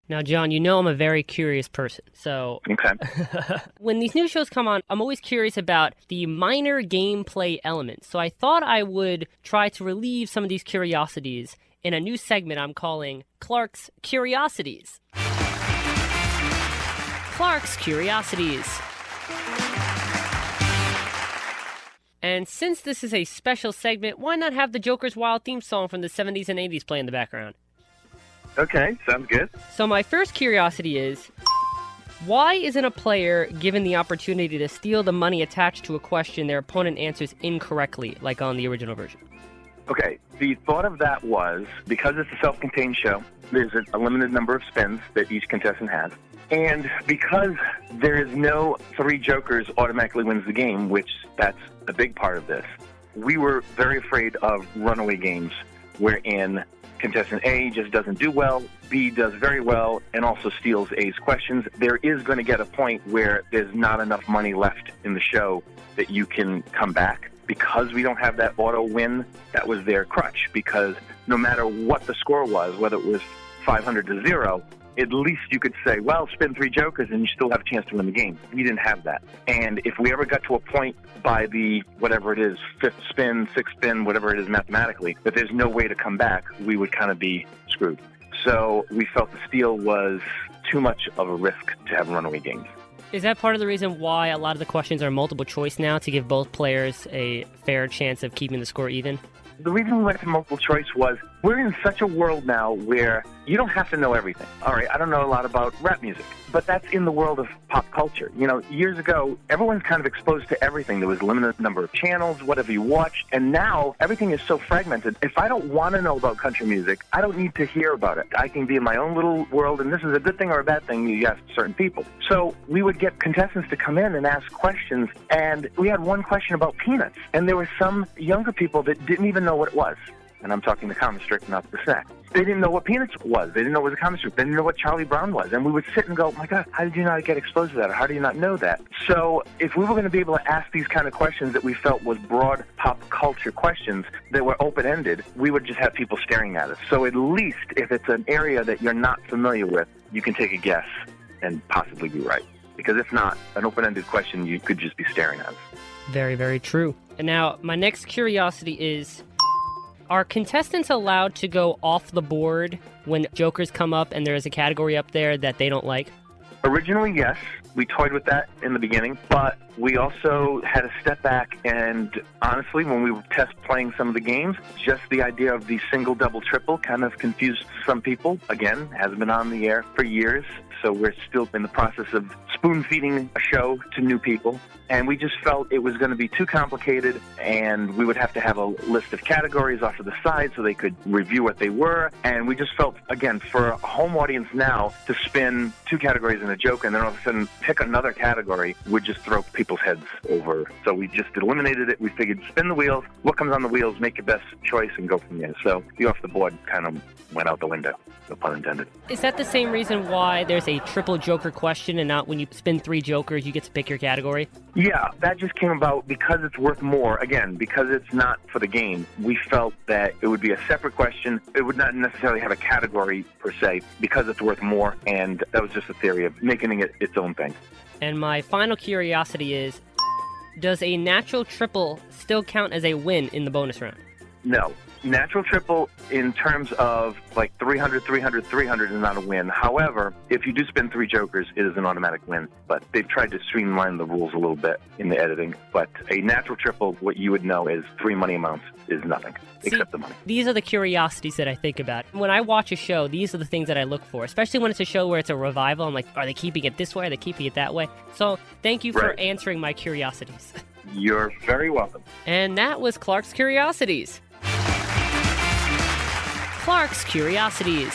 Now, John, you know I'm a very curious person, so Okay. when these new shows come on, I'm always curious about the minor gameplay elements. So I thought I would try to relieve some of these curiosities in a new segment I'm calling Clarke's Curiosities. Clarke's Curiosities. And since this is a special segment, why not have the Joker's Wild theme song from the 70s and 80s play in the background? Okay, sounds good. So my first curiosity is, why isn't a player given the opportunity to steal the money attached to a question their opponent answers incorrectly, like on the original version? Okay, the thought of that was, because it's a self-contained show, there's a limited number of spins that each contestant has. And because there is no 3 jokers automatically wins the game, which that's a big part of this, we were very afraid of runaway games wherein contestant A just doesn't do well, B does very well, and also steals A's questions. There is going to get a point where there's not enough money left in the show that you can come back. Because we don't have that auto win, that was their crutch. Because no matter what the score was, whether it was 500 to 0, at least you could say, well, spin 3 jokers and you still have a chance to win the game. We didn't have that. And if we ever got to a point by the, whatever it is, 5th spin, 6th spin, whatever it is mathematically, that there's no way to come back, we would kind of be screwed. So we felt the steal was too much of a risk to have runaway games. Is that part of the reason why a lot of the questions are multiple choice now, to give both players a fair chance of keeping the score even? The reason we went to multiple choice was we're in such a world now where you don't have to know everything. All right, I don't know a lot about rap music, but that's in the world of pop culture. You know, years ago, everyone's kind of exposed to everything. There was a limited number of channels, whatever you watched, and now everything is so fragmented. If I don't want to know about country music, I don't need to hear about it. I can be in my own little world, and this is a good thing or a bad thing you ask certain people. So we would get contestants to come in and ask questions, and we had one question about peanuts, and there were some younger people that didn't even know what it was. And I'm talking the comic strip, not the snack. They didn't know what peanuts was. They didn't know what was a comic strip. They didn't know what Charlie Brown was. And we would sit and go, my God, how did you not get exposed to that? Or how do you not know that? So if we were going to be able to ask these kind of questions that we felt was broad pop culture questions that were open-ended, we would just have people staring at us. So at least if it's an area that you're not familiar with, you can take a guess and possibly be right. Because if not, an open-ended question, you could just be staring at us. Very, very true. And now, my next curiosity is, are contestants allowed to go off the board when jokers come up and there's a category up there that they don't like? Originally, yes. We toyed with that in the beginning, but we also had to step back and honestly, when we would test playing some of the games, just the idea of the single, double, triple kind of confused some people. Again, hasn't been on the air for years, so we're still in the process of spoon-feeding a show to new people. And we just felt it was going to be too complicated, and we would have to have a list of categories off to the side so they could review what they were. And we just felt, again, for a home audience now, to spin 2 categories in a joke and then all of a sudden pick another category would just throw people's heads over. So we just eliminated it. We figured spin the wheels, what comes on the wheels, make your best choice, and go from there. So the off the board kind of went out the window, no pun intended. Is that the same reason why there's a triple joker question and not when you spin 3 jokers, you get to pick your category? Yeah, that just came about because it's worth more. Again, because it's not for the game, we felt that it would be a separate question. It would not necessarily have a category per se because it's worth more, and that was just a theory of making it its own thing. And my final curiosity is, does a natural triple still count as a win in the bonus round? No. Natural triple in terms of like 300, 300, 300 is not a win. However, if you do spin 3 jokers, it is an automatic win. But they've tried to streamline the rules a little bit in the editing. But a natural triple, what you would know is 3 money amounts is nothing except the money. These are the curiosities that I think about. When I watch a show, these are the things that I look for, especially when it's a show where it's a revival. I'm like, are they keeping it this way? Are they keeping it that way? So thank you for answering my curiosities. You're very welcome. And that was Clarke's Curiosities. Clarke's Curiosities.